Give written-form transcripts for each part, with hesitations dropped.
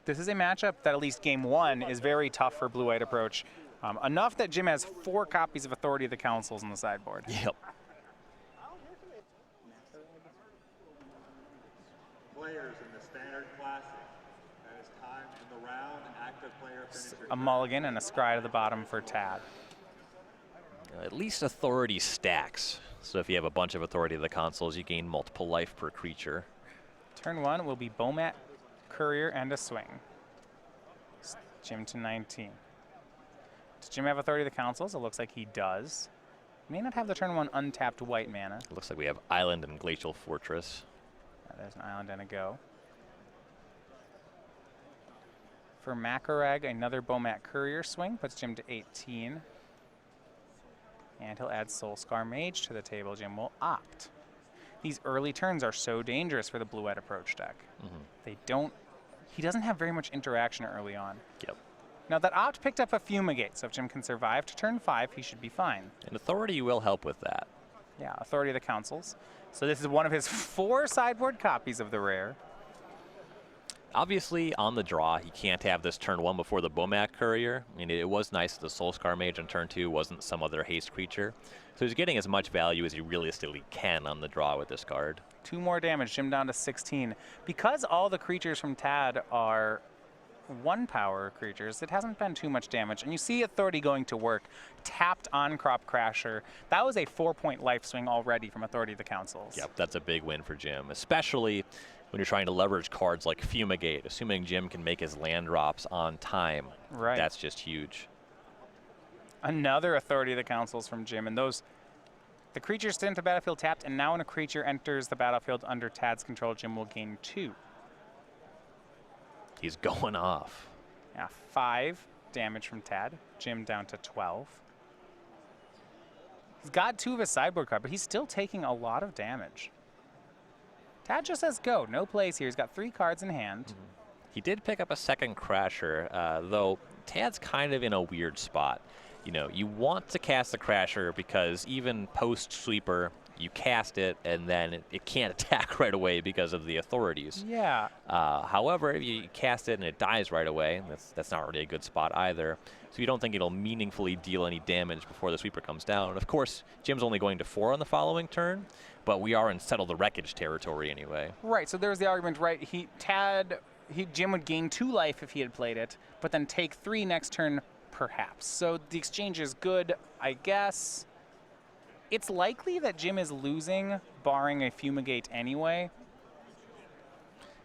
This is a matchup that at least game one is very tough for blue-white approach. Enough that Jim has 4 copies of Authority of the Councils on the sideboard. Yep. Players in the standard classic. That is time in the round. Active player finishes. A mulligan and a scry to the bottom for Tad. At least Authority stacks. So if you have a bunch of Authority of the Consoles, you gain multiple life per creature. Turn 1 will be Bomat, Courier, and a swing. Jim to 19. Does Jim have Authority of the Councils? It looks like he does. May not have the turn 1 untapped white mana. It looks like we have Island and Glacial Fortress. There's an island and a go. For Macaraeg, another Bomat Courier swing puts Jim to 18. And he'll add Soulscar Mage to the table. Jim will opt. These early turns are so dangerous for the blue-white approach deck. He doesn't have very much interaction early on. Yep. Now that opt picked up a Fumigate, so if Jim can survive to turn 5, he should be fine. And Authority will help with that. Yeah, Authority of the Councils. So this is one of his 4 sideboard copies of the rare. Obviously, on the draw, he can't have this turn 1 before the Bomat Courier. I mean, it was nice that the Soulscar Mage on turn 2 wasn't some other haste creature. So he's getting as much value as he realistically can on the draw with this card. 2 more damage, Jim down to 16. Because all the creatures from Tad are 1-power creatures, it hasn't been too much damage. And you see Authority going to work. Tapped on Crop Crasher. That was a 4-point life swing already from Authority of the Councils. Yep, that's a big win for Jim, especially when you're trying to leverage cards like Fumigate, assuming Jim can make his land drops on time. Right. That's just huge. Another Authority of the Councils from Jim, and those, the creatures stay into battlefield tapped, and now when a creature enters the battlefield under Tad's control, Jim will gain 2. He's going off. Yeah, 5 damage from Tad. Jim down to 12. He's got 2 of his sideboard card, but he's still taking a lot of damage. Tad just says go, no plays here. He's got 3 cards in hand. He did pick up a second Crasher, though Tad's kind of in a weird spot. You know, you want to cast the Crasher because even post-sweeper, you cast it and then it can't attack right away because of the authorities. Yeah. However, if you cast it and it dies right away, that's not really a good spot either. So you don't think it'll meaningfully deal any damage before the sweeper comes down. Of course, Jim's only going to 4 on the following turn, but we are in Settle the Wreckage territory anyway. Right, so there's the argument, right? Jim would gain 2 life if he had played it, but then take 3 next turn, perhaps. So the exchange is good, I guess. It's likely that Jim is losing, barring a Fumigate anyway.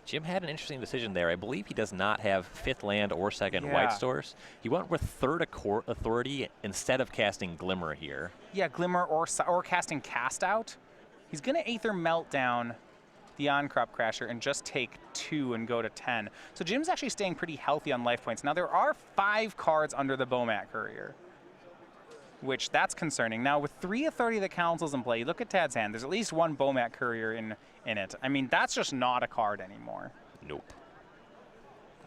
Jim had an interesting decision there. I believe he does not have 5th land or 2nd white source. He went with 3rd authority instead of casting Glimmer here. Yeah, Glimmer or casting Cast Out. He's going to Aether Meltdown the on-crop Crasher and just take 2 and go to 10. So Jim's actually staying pretty healthy on life points. Now there are 5 cards under the Bomat Courier, which that's concerning. Now with 3 Authority of the Councils in play, you look at Tad's hand, there's at least 1 Bomat Courier in it. I mean, that's just not a card anymore. Nope.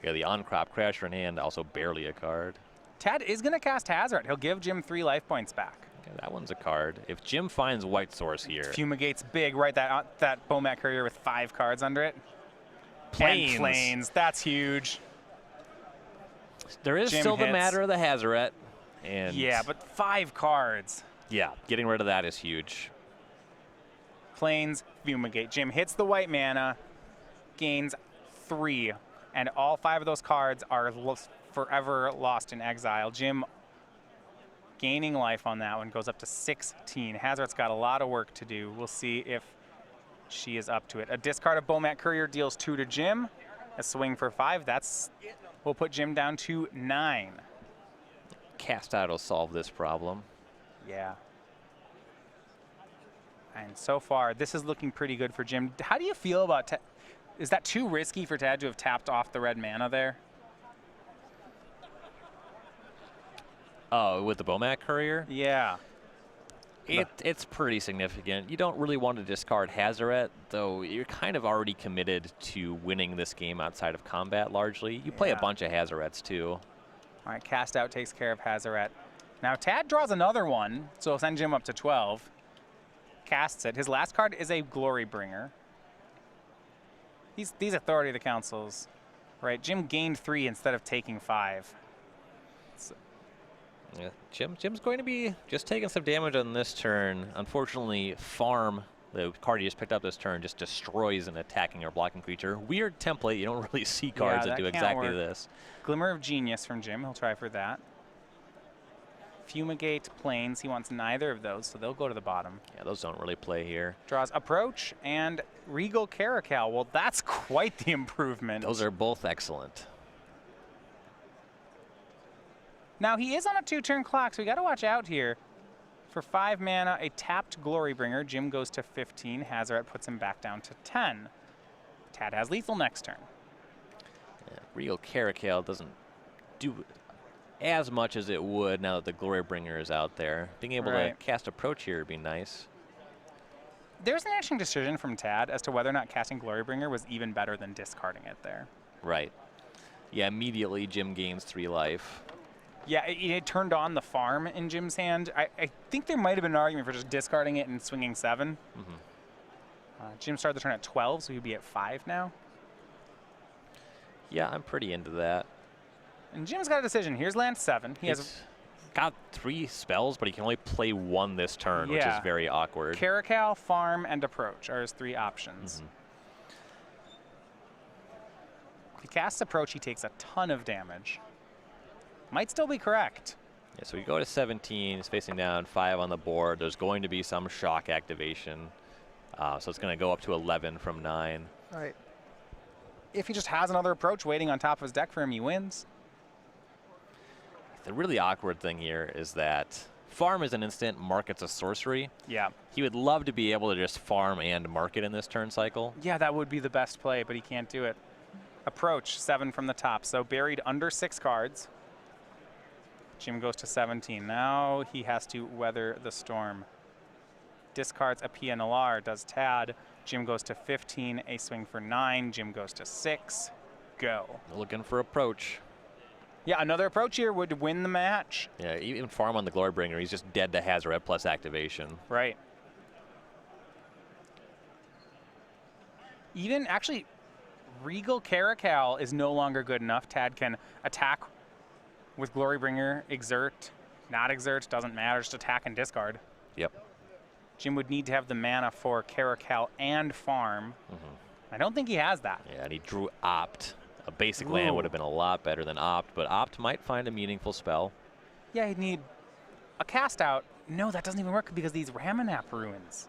Yeah, the on-crop Crasher in hand, also barely a card. Tad is going to cast Hazoret. He'll give Jim 3 life points back. Okay, that one's a card. If Jim finds white source here. Fumigate's big, right? That Bomat Courier with 5 cards under it. Plains. And Plains, that's huge. There is Jim still the hits. matter of the Hazoret. And yeah, but 5 cards. Yeah, getting rid of that is huge. Plains, Fumigate. Jim hits the white mana, gains 3, and all 5 of those cards are forever lost in exile. Jim gaining life on that one, goes up to 16. Hazoret's got a lot of work to do. We'll see if she is up to it. A discard of Bomat Courier deals 2 to Jim. A swing for 5. We'll put Jim down to 9. Cast Out will solve this problem. Yeah. And so far, this is looking pretty good for Jim. How do you feel about is that too risky for Tad to have tapped off the red mana there? Oh, with the Bomat Courier? Yeah. It's pretty significant. You don't really want to discard Hazoret, though you're kind of already committed to winning this game outside of combat largely. You play a bunch of Hazorets too. All right, Cast Out takes care of Hazoret. Now Tad draws another one, so he'll send Jim up to 12. Casts it. His last card is a Glory Bringer. These Authority of the Councils Right, Jim gained 3 instead of taking 5. So, Yeah, Jim's going to be just taking some damage on this turn. Unfortunately, Farm, the card he just picked up this turn, just destroys an attacking or blocking creature. Weird template. You don't really see cards that do can't exactly work. this. Glimmer of Genius from Jim. He'll try for that. Fumigate, Plains. He wants neither of those, so they'll go to the bottom. Yeah, those don't really play here. Draws Approach and Regal Caracal. Well, that's quite the improvement. Those are both excellent. Now, he is on a 2-turn clock, so we got to watch out here. For 5 mana, a tapped Glorybringer. Jim goes to 15. Hazaret puts him back down to 10. Tad has lethal next turn. Yeah, Regal Caracal doesn't do as much as it would now that the Glorybringer is out there. Being able to cast Approach here would be nice. There's an interesting decision from Tad as to whether or not casting Glorybringer was even better than discarding it there. Right. Yeah, immediately Jim gains 3 life. Yeah, it turned on the farm in Jim's hand. I think there might have been an argument for just discarding it and swinging 7. Jim started the turn at 12, so he'd be at 5 now. Yeah, I'm pretty into that. And Jim's got a decision. Here's land 7. He has got 3 spells, but he can only play 1 this turn, which is very awkward. Caracal, Farm, and Approach are his 3 options. If he casts Approach, he takes a ton of damage. Might still be correct. Yeah, so we go to 17. He's facing down 5 on the board. There's going to be some shock activation. So it's going to go up to 11 from 9. Right. If he just has another Approach waiting on top of his deck for him, he wins. The really awkward thing here is that Farm is an instant, Market's a sorcery. Yeah. He would love to be able to just farm and market in this turn cycle. Yeah, that would be the best play, but he can't do it. Approach, 7 from the top. So buried under 6 cards. Jim goes to 17. Now he has to weather the storm. Discards a PNLR, does Tad. Jim goes to 15, a swing for 9. Jim goes to 6. Go. Looking for Approach. Yeah, another Approach here would win the match. Yeah, even Farm on the Glorybringer, he's just dead to Hazaret plus activation. Right. Even, actually, Regal Caracal is no longer good enough. Tad can attack with Glorybringer, exert, not exert, doesn't matter, just attack and discard. Yep. Jim would need to have the mana for Caracal and Farm. I don't think he has that. Yeah, and he drew Opt. A basic land would have been a lot better than Opt, but Opt might find a meaningful spell. Yeah, he'd need a cast out. No, that doesn't even work because these Ramanap ruins.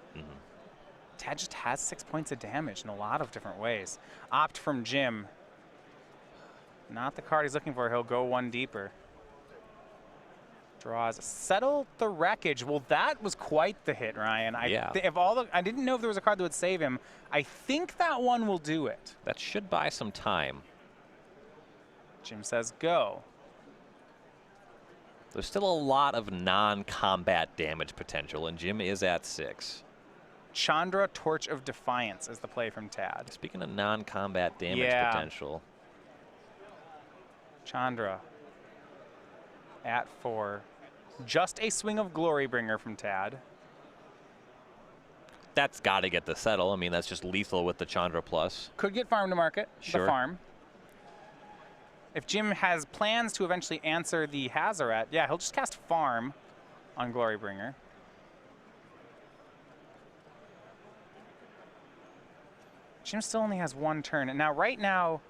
Tad just has 6 points of damage in a lot of different ways. Opt from Jim. Not the card he's looking for. He'll go 1 deeper. Draws. Settle the Wreckage. Well, that was quite the hit, Ryan. I didn't know if there was a card that would save him. I think that one will do it. That should buy some time. Jim says go. There's still a lot of non-combat damage potential, and Jim is at 6. Chandra, Torch of Defiance is the play from Tad. Speaking of non-combat damage potential. Chandra at 4. Just a swing of Glorybringer from Tad. That's got to get the settle. I mean, that's just lethal with the Chandra plus. Could get Farm to market, Sure. the farm. If Jim has plans to eventually answer the Hazaret, yeah, he'll just cast Farm on Glorybringer. Jim still only has 1 turn. And now, right now,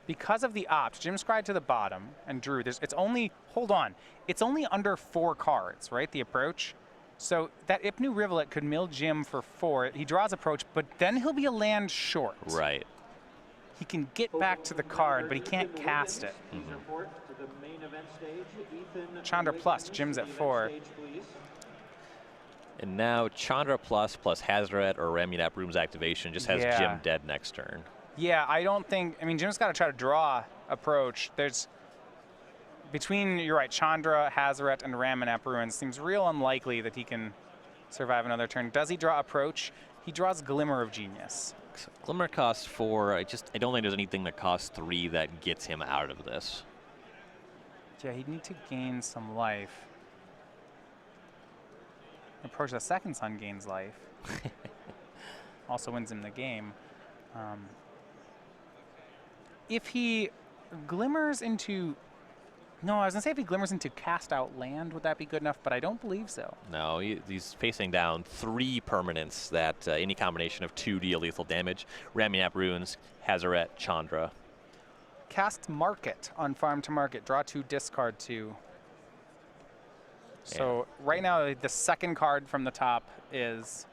because of the Opt, Jim scried to the bottom and drew. It's only, hold on, it's only under 4 cards, right, the Approach? So that Ipnu Rivulet could mill Jim for 4. He draws Approach, but then he'll be a land short. Right. He can get back to the card, but he can't cast it. Chandra plus, Jim's at 4. And now Chandra plus Hazaret or Ramunap Room's activation just has Jim dead next turn. Yeah, I don't think, I mean, Jim's got to try to draw Approach. There's, between, you're right, Chandra, Hazaret, and Ramunap Ruins, seems real unlikely that he can survive another turn. Does he draw Approach? He draws Glimmer of Genius. So Glimmer costs 4. I don't think there's anything that costs 3 that gets him out of this. Yeah, he'd need to gain some life. Approach the second sun gains life. Also wins him the game. if he glimmers into... No, I was going to say if he glimmers into cast out land, would that be good enough? But I don't believe so. No, he's facing down 3 permanents that any combination of 2 deal lethal damage. Ramming Up Runes, Hazaret, Chandra. Cast Market on farm to market. Draw 2, discard 2. So right now, the second card from the top is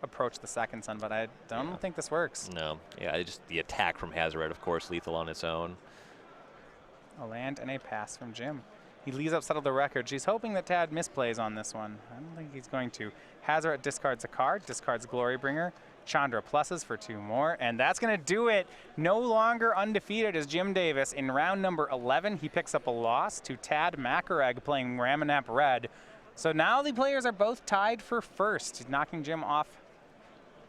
Approach the Second Sun, but I don't think this works. No, yeah, just the attack from Hazaret, of course, lethal on its own. A land and a pass from Jim. He leaves up Settle the Record. She's hoping that Tad misplays on this one. I don't think he's going to. Hazaret discards a card, discards Glorybringer. Chandra pluses for 2 more, and that's going to do it. No longer undefeated is Jim Davis. In round number 11, he picks up a loss to Tad Macaraeg playing Ramanap Red. So now the players are both tied for first, knocking Jim off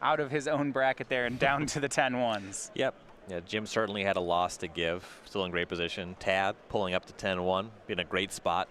out of his own bracket there and down to the 10-1s. Yep. Yeah, Jim certainly had a loss to give. Still in great position. Tad pulling up to 10-1, in a great spot.